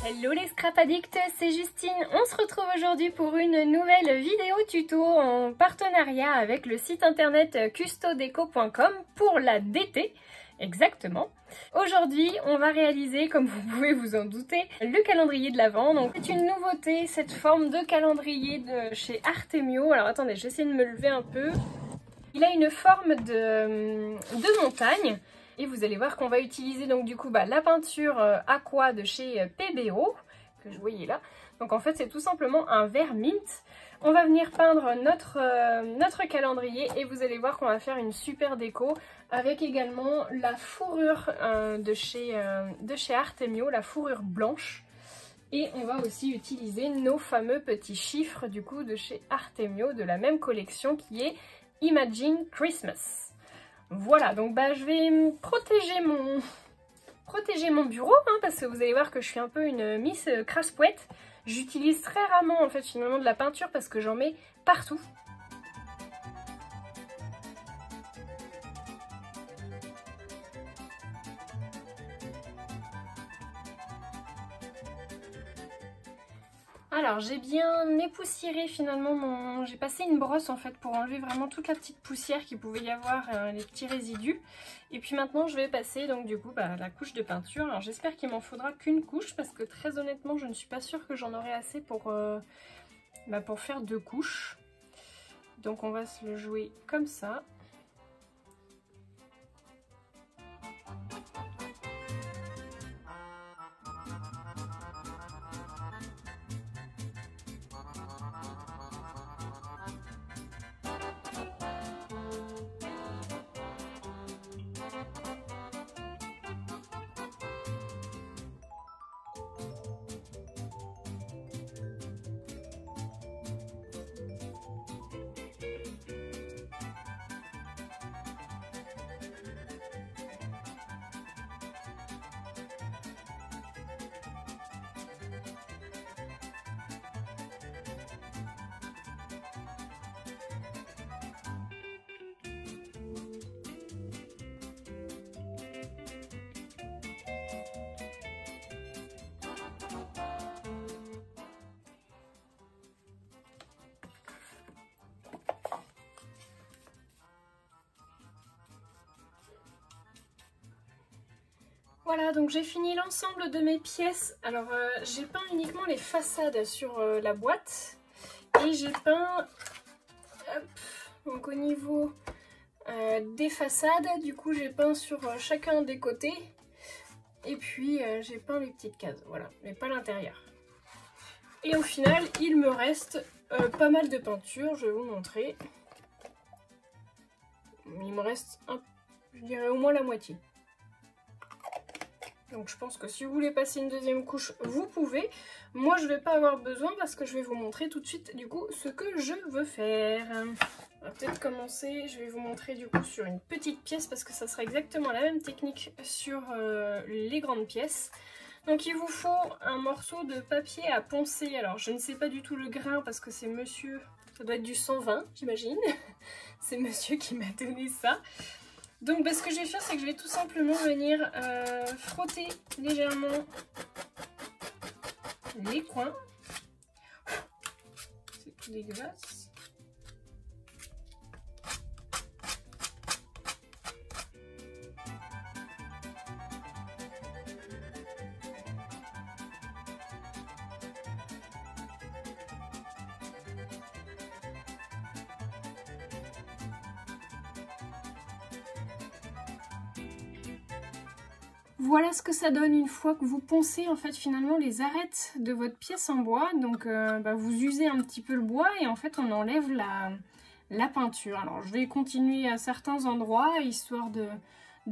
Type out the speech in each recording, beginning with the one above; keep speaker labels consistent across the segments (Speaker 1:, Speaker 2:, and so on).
Speaker 1: Hello les scrap addicts, c'est Justine. On se retrouve aujourd'hui pour une nouvelle vidéo tuto en partenariat avec le site internet custodeco.com pour la DT. Exactement. Aujourd'hui, on va réaliser, comme vous pouvez vous en douter, le calendrier de l'Avent. Donc c'est une nouveauté, cette forme de calendrier de chez Artemio. Alors attendez, j'essaie de me lever un peu. Il a une forme de montagne. Et vous allez voir qu'on va utiliser donc du coup la peinture Aqua de chez PBO, que je voyais là. Donc en fait c'est tout simplement un vert mint. On va venir peindre notre calendrier et vous allez voir qu'on va faire une super déco avec également la fourrure de chez Artemio, la fourrure blanche. Et on va aussi utiliser nos fameux petits chiffres du coup de chez Artemio de la même collection qui est Imagine Christmas. Voilà, donc je vais protéger mon bureau, parce que vous allez voir que je suis un peu une Miss Crasse-Pouette. J'utilise très rarement en fait finalement de la peinture parce que j'en mets partout. Alors j'ai bien époussiéré finalement j'ai passé une brosse en fait pour enlever vraiment toute la petite poussière qu'il pouvait y avoir, les petits résidus. Et puis maintenant je vais passer donc du coup la couche de peinture. Alors j'espère qu'il m'en faudra qu'une couche parce que très honnêtement je ne suis pas sûre que j'en aurai assez pour faire 2 couches. Donc on va se le jouer comme ça. Voilà, donc j'ai fini l'ensemble de mes pièces. Alors j'ai peint uniquement les façades sur la boîte et j'ai peint donc au niveau des façades, du coup j'ai peint sur chacun des côtés et puis j'ai peint les petites cases, voilà, mais pas l'intérieur. Et au final il me reste pas mal de peinture, je vais vous montrer. Il me reste je dirais au moins la moitié. Donc je pense que si vous voulez passer une deuxième couche, vous pouvez. Moi je vais pas avoir besoin parce que je vais vous montrer tout de suite du coup ce que je veux faire. On va peut-être commencer, je vais vous montrer du coup sur une petite pièce parce que ça sera exactement la même technique sur les grandes pièces. Donc il vous faut un morceau de papier à poncer. Alors je ne sais pas du tout le grain parce que c'est monsieur, ça doit être du 120 j'imagine. C'est monsieur qui m'a donné ça. Donc ce que je vais faire, c'est que je vais tout simplement venir frotter légèrement les coins. C'est tout dégueulasse. Voilà ce que ça donne une fois que vous poncez en fait finalement les arêtes de votre pièce en bois. Donc vous usez un petit peu le bois et en fait on enlève la peinture. Alors je vais continuer à certains endroits histoire de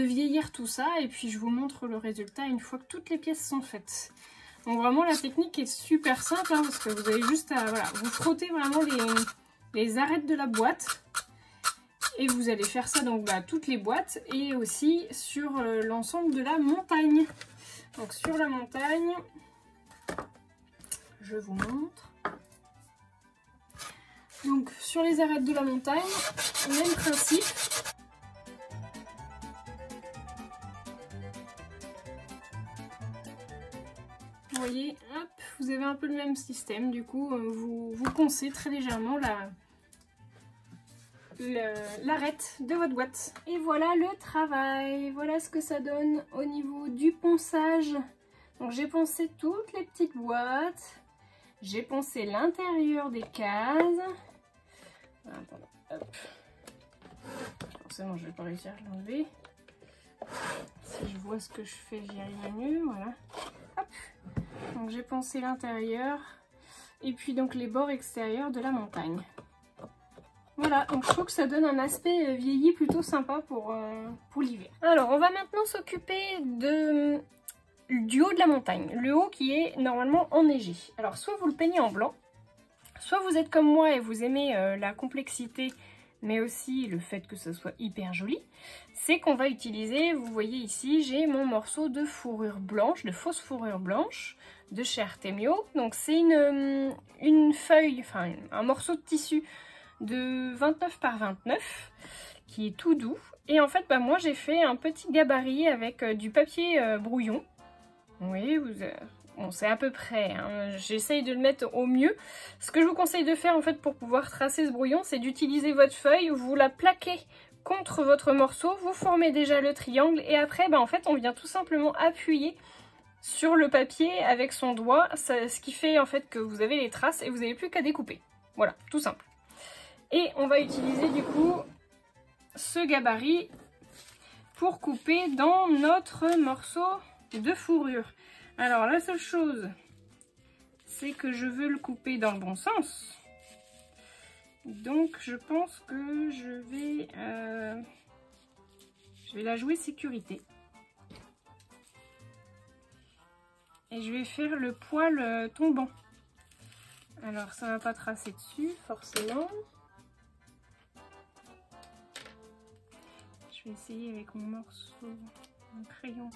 Speaker 1: vieillir tout ça et puis je vous montre le résultat une fois que toutes les pièces sont faites. Donc vraiment la technique est super simple parce que vous avez juste à vous frotter vraiment les arêtes de la boîte. Et vous allez faire ça donc toutes les boîtes et aussi sur l'ensemble de la montagne. Donc sur la montagne, je vous montre. Donc sur les arêtes de la montagne, même principe. voyez, hop, vous avez un peu le même système. Du coup, vous poncez très légèrement l'arête de votre boîte. Et voilà le travail. Voilà ce que ça donne au niveau du ponçage. Donc j'ai poncé toutes les petites boîtes. J'ai poncé l'intérieur des cases. Attendez, hop. Forcément, je vais pas réussir à l'enlever. Si je vois ce que je fais, j'y arrive mieux. Voilà. Hop. Donc j'ai poncé l'intérieur. Et puis donc les bords extérieurs de la montagne. Voilà, donc je trouve que ça donne un aspect vieilli plutôt sympa pour l'hiver. Alors, on va maintenant s'occuper du haut de la montagne. Le haut qui est normalement enneigé. Alors, soit vous le peignez en blanc, soit vous êtes comme moi et vous aimez la complexité, mais aussi le fait que ça soit hyper joli. C'est qu'on va utiliser, vous voyez ici, j'ai mon morceau de fourrure blanche, de fausse fourrure blanche, de chez Artemio. Donc, c'est une feuille, enfin un morceau de tissu de 29 par 29 qui est tout doux, et en fait moi j'ai fait un petit gabarit avec du papier brouillon. Oui, bon, c'est à peu près, hein. J'essaye de le mettre au mieux. Ce que je vous conseille de faire en fait pour pouvoir tracer ce brouillon, c'est d'utiliser votre feuille, vous la plaquez contre votre morceau, vous formez déjà le triangle, et après en fait on vient tout simplement appuyer sur le papier avec son doigt, ce qui fait en fait que vous avez les traces et vous n'avez plus qu'à découper. Voilà, tout simple. Et on va utiliser du coup ce gabarit pour couper dans notre morceau de fourrure. Alors la seule chose, c'est que je veux le couper dans le bon sens. Donc je pense que je vais la jouer sécurité. Et je vais faire le poil tombant. Alors ça va pas tracer dessus forcément. Je vais essayer avec mon morceau, mon crayon.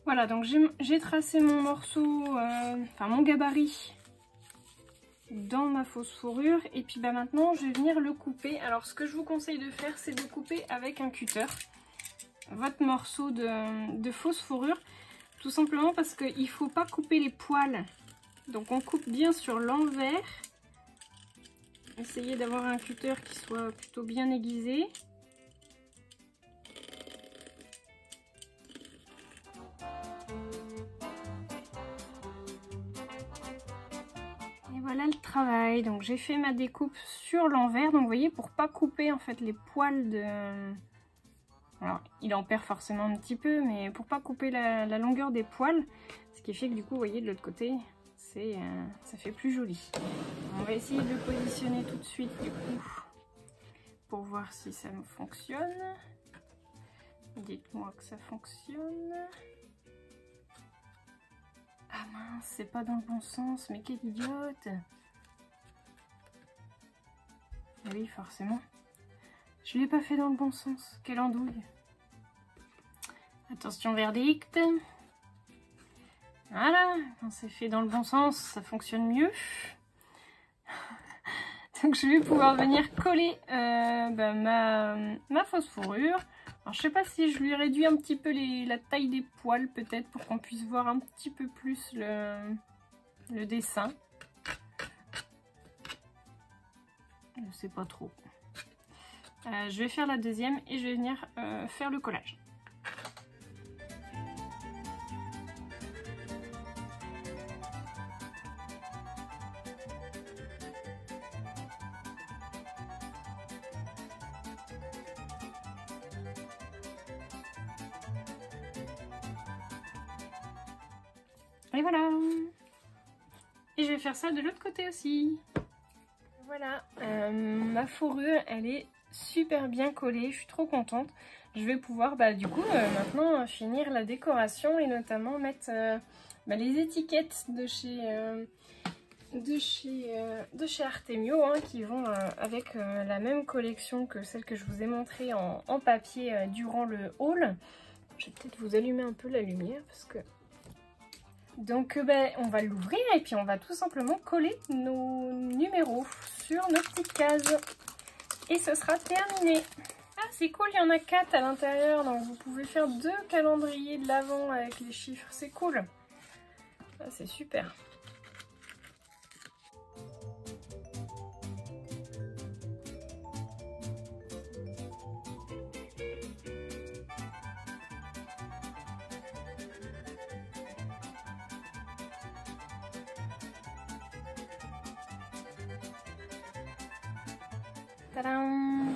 Speaker 1: Voilà, donc j'ai tracé mon morceau, enfin mon gabarit dans ma fausse fourrure. Et puis maintenant, je vais venir le couper. Alors ce que je vous conseille de faire, c'est de couper avec un cutter votre morceau de fausse fourrure. Tout simplement parce qu'il ne faut pas couper les poils. Donc on coupe bien sur l'envers. Essayez d'avoir un cutter qui soit plutôt bien aiguisé. Et voilà le travail. Donc j'ai fait ma découpe sur l'envers. Donc vous voyez, pour pas couper en fait les poils de... Alors il en perd forcément un petit peu, mais pour pas couper la longueur des poils. Ce qui fait que du coup, vous voyez, de l'autre côté, ça fait plus joli. On va essayer de le positionner tout de suite du coup pour voir si ça fonctionne. Dites-moi que ça fonctionne. Ah mince, c'est pas dans le bon sens, mais quelle idiote! Ah oui, forcément. Je l'ai pas fait dans le bon sens. Quelle andouille! Attention, verdict! Voilà, quand c'est fait dans le bon sens, ça fonctionne mieux. Donc je vais pouvoir venir coller ma fausse fourrure. Alors je sais pas si je lui réduis un petit peu la taille des poils peut-être pour qu'on puisse voir un petit peu plus le dessin. Je sais pas trop. Je vais faire la deuxième et je vais venir faire le collage. Et voilà. Et je vais faire ça de l'autre côté aussi. Voilà, ma fourrure, elle est super bien collée. Je suis trop contente. Je vais pouvoir, du coup, maintenant finir la décoration et notamment mettre les étiquettes de chez Artemio, hein, qui vont avec la même collection que celle que je vous ai montrée en papier durant le haul. Je vais peut-être vous allumer un peu la lumière parce que... Donc on va l'ouvrir et puis on va tout simplement coller nos numéros sur nos petites cases. Et ce sera terminé. Ah, c'est cool, il y en a 4 à l'intérieur, donc vous pouvez faire 2 calendriers de l'Avent avec les chiffres, c'est cool. Ah, c'est super. Tadam!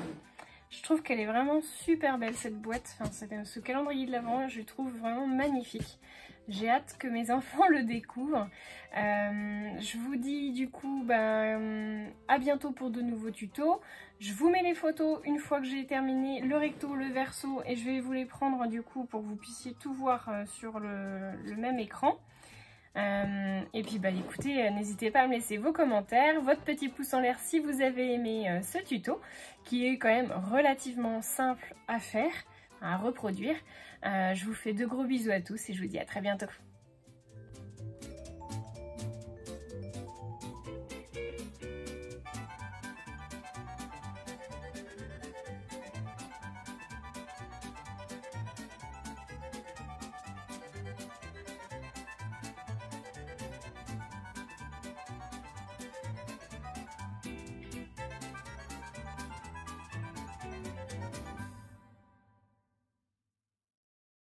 Speaker 1: Je trouve qu'elle est vraiment super belle cette boîte, enfin ce calendrier de l'Avent, je le trouve vraiment magnifique. J'ai hâte que mes enfants le découvrent. Je vous dis du coup à bientôt pour de nouveaux tutos. Je vous mets les photos une fois que j'ai terminé le recto, le verso, et je vais vous les prendre du coup pour que vous puissiez tout voir sur le même écran. Et puis écoutez, n'hésitez pas à me laisser vos commentaires, votre petit pouce en l'air si vous avez aimé ce tuto, qui est quand même relativement simple à faire, à reproduire. Je vous fais de gros bisous à tous et je vous dis à très bientôt.